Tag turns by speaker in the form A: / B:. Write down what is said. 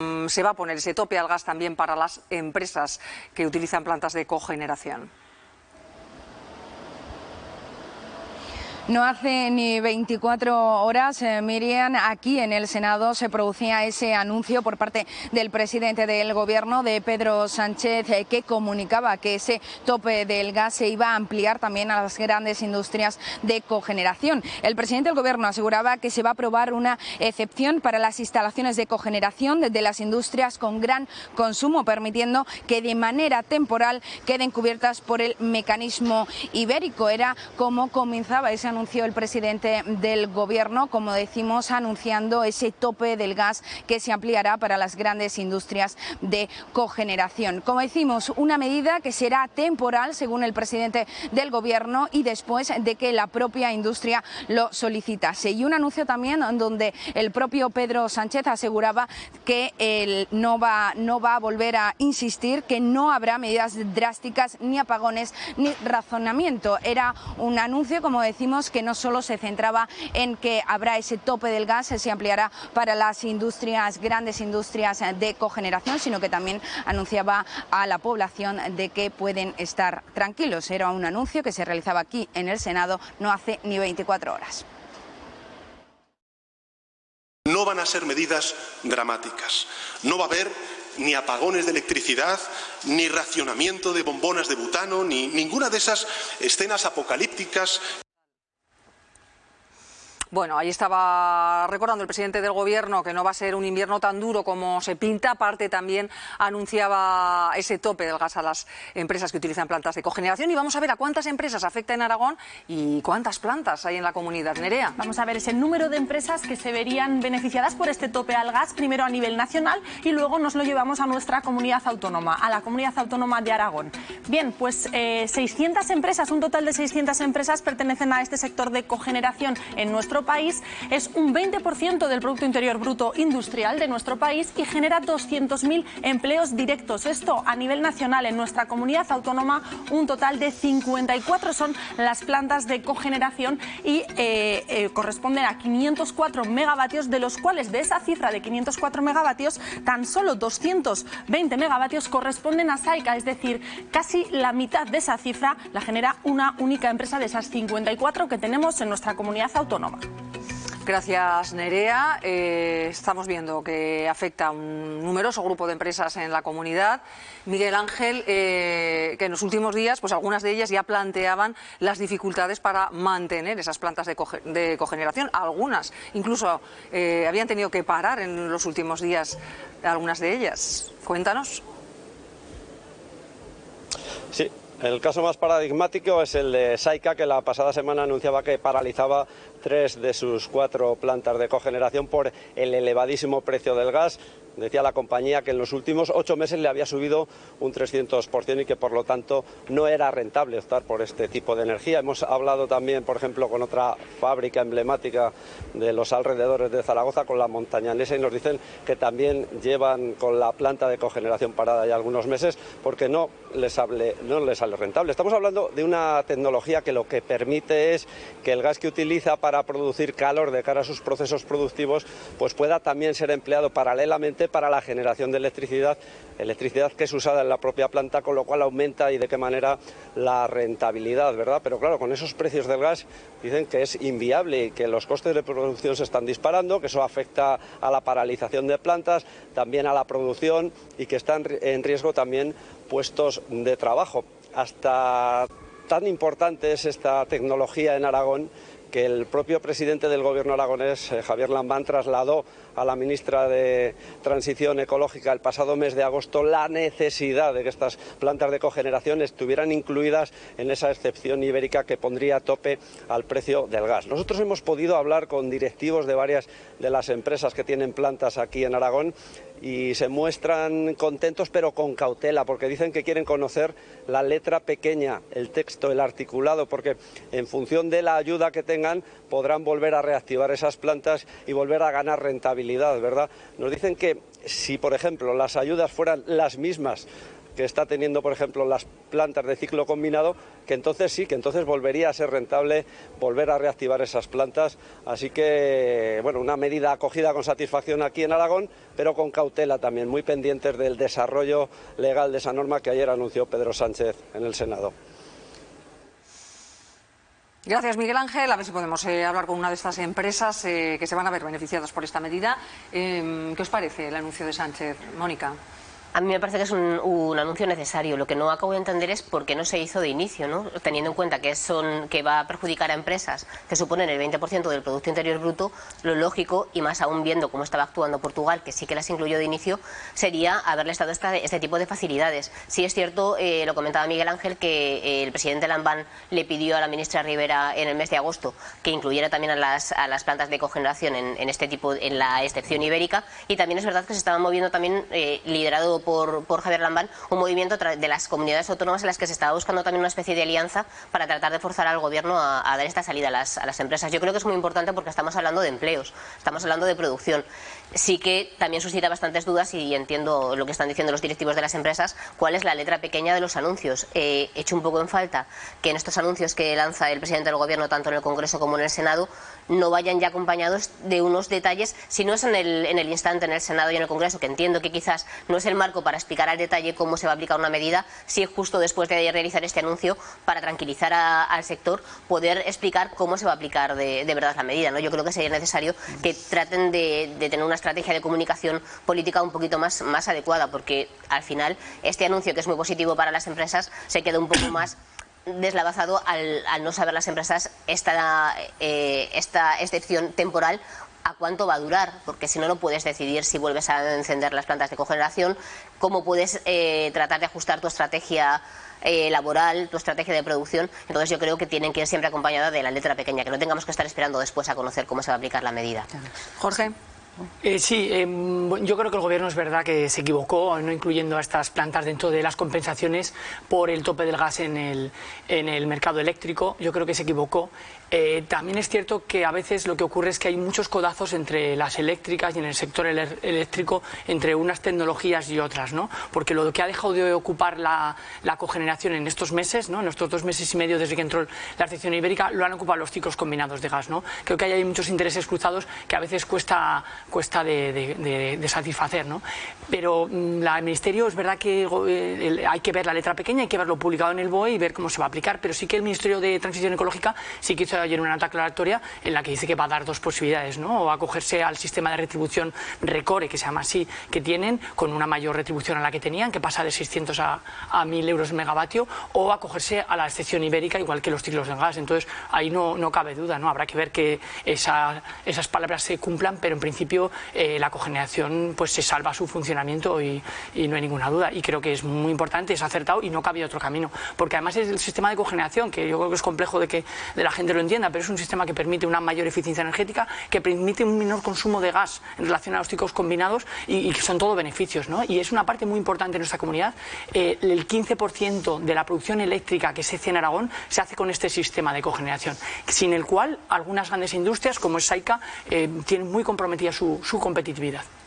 A: Se va a poner ese tope al gas también para las empresas que utilizan plantas de cogeneración.
B: No hace ni 24 horas, Miriam, aquí en el Senado se producía ese anuncio por parte del presidente del Gobierno, de Pedro Sánchez, que comunicaba que ese tope del gas se iba a ampliar también a las grandes industrias de cogeneración. El presidente del Gobierno aseguraba que se va a aprobar una excepción para las instalaciones de cogeneración de las industrias con gran consumo, permitiendo que de manera temporal queden cubiertas por el mecanismo ibérico. Era como comenzaba ese anuncio el presidente del Gobierno, como decimos, anunciando ese tope del gas que se ampliará para las grandes industrias de cogeneración. Como decimos, una medida que será temporal, según el presidente del Gobierno, y después de que la propia industria lo solicitase. Y un anuncio también donde el propio Pedro Sánchez aseguraba que él no va a volver a insistir, que no habrá medidas drásticas, ni apagones, ni razonamiento. Era un anuncio, como decimos, que no solo se centraba en que habrá ese tope del gas, se ampliará para las industrias, grandes industrias de cogeneración, sino que también anunciaba a la población de que pueden estar tranquilos. Era un anuncio que se realizaba aquí en el Senado no hace ni 24 horas.
C: No van a ser medidas dramáticas. No va a haber ni apagones de electricidad, ni racionamiento de bombonas de butano, ni ninguna de esas escenas apocalípticas.
A: Bueno, ahí estaba recordando el presidente del Gobierno que no va a ser un invierno tan duro como se pinta. Aparte, también anunciaba ese tope del gas a las empresas que utilizan plantas de cogeneración. Y vamos a ver a cuántas empresas afecta en Aragón y cuántas plantas hay en la comunidad. Nerea.
D: Vamos a ver ese número de empresas que se verían beneficiadas por este tope al gas, primero a nivel nacional y luego nos lo llevamos a nuestra comunidad autónoma, a la comunidad autónoma de Aragón. Bien, pues 600 empresas, un total de 600 empresas pertenecen a este sector de cogeneración en nuestro país. Es un 20% del Producto Interior Bruto industrial de nuestro país y genera 200.000 empleos directos. Esto a nivel nacional. En nuestra comunidad autónoma un total de 54 son las plantas de cogeneración y corresponden a 504 megavatios, de los cuales de esa cifra de 504 megavatios tan solo 220 megavatios corresponden a Saica, es decir, casi la mitad de esa cifra la genera una única empresa de esas 54 que tenemos en nuestra comunidad autónoma.
A: Gracias, Nerea. Estamos viendo que afecta a un numeroso grupo de empresas en la comunidad. Miguel Ángel, que en los últimos días, pues algunas de ellas ya planteaban las dificultades para mantener esas plantas de cogeneración. Algunas incluso habían tenido que parar en los últimos días, algunas de ellas. Cuéntanos.
E: Sí. El caso más paradigmático es el de Saica, que la pasada semana anunciaba que paralizaba 3 de sus 4 plantas de cogeneración por el elevadísimo precio del gas. Decía la compañía que en los últimos 8 meses le había subido un 300% y que por lo tanto no era rentable optar por este tipo de energía. Hemos hablado también, por ejemplo, con otra fábrica emblemática de los alrededores de Zaragoza, con la Montañanesa, y nos dicen que también llevan con la planta de cogeneración parada ya algunos meses porque no les sale rentable. Estamos hablando de una tecnología que lo que permite es que el gas que utiliza para producir calor de cara a sus procesos productivos pues pueda también ser empleado paralelamente para la generación de electricidad que es usada en la propia planta, con lo cual aumenta y de qué manera la rentabilidad, ¿verdad? Pero claro, con esos precios del gas dicen que es inviable y que los costes de producción se están disparando, que eso afecta a la paralización de plantas, también a la producción y que están en riesgo también puestos de trabajo. Hasta tan importante es esta tecnología en Aragón que el propio presidente del Gobierno aragonés, Javier Lambán, trasladó a la ministra de Transición Ecológica el pasado mes de agosto la necesidad de que estas plantas de cogeneración estuvieran incluidas en esa excepción ibérica que pondría tope al precio del gas. Nosotros hemos podido hablar con directivos de varias de las empresas que tienen plantas aquí en Aragón y se muestran contentos pero con cautela, porque dicen que quieren conocer la letra pequeña, el texto, el articulado, porque en función de la ayuda que tengan podrán volver a reactivar esas plantas y volver a ganar rentabilidad, ¿verdad? Nos dicen que si, por ejemplo, las ayudas fueran las mismas que está teniendo, por ejemplo, las plantas de ciclo combinado, que entonces sí, que entonces volvería a ser rentable volver a reactivar esas plantas. Así que, bueno, una medida acogida con satisfacción aquí en Aragón, pero con cautela también, muy pendientes del desarrollo legal de esa norma que ayer anunció Pedro Sánchez en el Senado.
A: Gracias, Miguel Ángel. A ver si podemos hablar con una de estas empresas que se van a ver beneficiadas por esta medida. ¿Qué os parece el anuncio de Sánchez, Mónica?
F: A mí me parece que es un anuncio necesario. Lo que no acabo de entender es por qué no se hizo de inicio, ¿no? Teniendo en cuenta que va a perjudicar a empresas que suponen el 20% del Producto Interior Bruto, lo lógico, y más aún viendo cómo estaba actuando Portugal, que sí que las incluyó de inicio, sería haberles dado este tipo de facilidades. Sí es cierto, lo comentaba Miguel Ángel, que el presidente Lambán le pidió a la ministra Rivera en el mes de agosto que incluyera también a las plantas de cogeneración en la excepción ibérica, y también es verdad que se estaba moviendo también, liderado por Javier Lambán, un movimiento de las comunidades autónomas en las que se estaba buscando también una especie de alianza para tratar de forzar al gobierno a dar esta salida a las empresas. Yo creo que es muy importante porque estamos hablando de empleos, estamos hablando de producción. Sí que también suscita bastantes dudas, y entiendo lo que están diciendo los directivos de las empresas, cuál es la letra pequeña de los anuncios. Echo un poco en falta que en estos anuncios que lanza el presidente del gobierno, tanto en el Congreso como en el Senado, no vayan ya acompañados de unos detalles, si no es en el instante en el Senado y en el Congreso, que entiendo que quizás no es el marco para explicar al detalle cómo se va a aplicar una medida, si es justo después de realizar este anuncio, para tranquilizar al sector, poder explicar cómo se va a aplicar de verdad la medida, ¿no? Yo creo que sería necesario que traten de tener una estrategia de comunicación política un poquito más adecuada, porque al final este anuncio, que es muy positivo para las empresas, se queda un poco más deslavazado al no saber las empresas esta excepción temporal a cuánto va a durar, porque si no, no puedes decidir si vuelves a encender las plantas de cogeneración, cómo puedes tratar de ajustar tu estrategia laboral, tu estrategia de producción. Entonces yo creo que tienen que ir siempre acompañada de la letra pequeña, que no tengamos que estar esperando después a conocer cómo se va a aplicar la medida.
A: Jorge.
G: Sí, yo creo que el gobierno es verdad que se equivocó no incluyendo a estas plantas dentro de las compensaciones por el tope del gas en el mercado eléctrico. Yo creo que se equivocó. También es cierto que a veces lo que ocurre es que hay muchos codazos entre las eléctricas y en el sector eléctrico, entre unas tecnologías y otras, ¿no? Porque lo que ha dejado de ocupar la cogeneración en estos meses, ¿no? En estos 2 meses y medio desde que entró la excepción ibérica, lo han ocupado los ciclos combinados de gas, ¿no? Creo que hay muchos intereses cruzados que a veces cuesta de satisfacer, ¿no? Pero el Ministerio, es verdad que hay que ver la letra pequeña, hay que verlo publicado en el BOE y ver cómo se va a aplicar, pero sí que el Ministerio de Transición Ecológica sí que hizo ayer una nota aclaratoria en la que dice que va a dar 2 posibilidades, ¿no? O acogerse al sistema de retribución RECORE, que se llama así, que tienen, con una mayor retribución a la que tenían, que pasa de 600 a 1.000 euros el megavatio, o acogerse a la excepción ibérica, igual que los ciclos del gas. Entonces, ahí no cabe duda, ¿no? Habrá que ver que esas palabras se cumplan, pero en principio la cogeneración pues se salva su funcionamiento y no hay ninguna duda. Y creo que es muy importante, es acertado y no cabe otro camino. Porque además es el sistema de cogeneración, que yo creo que es complejo de la gente lo entienda, pero es un sistema que permite una mayor eficiencia energética, que permite un menor consumo de gas en relación a los ciclos combinados y que son todo beneficios, ¿no? Y es una parte muy importante en nuestra comunidad. El 15% de la producción eléctrica que se hace en Aragón se hace con este sistema de cogeneración, sin el cual algunas grandes industrias como es Saica tienen muy comprometida su competitividad.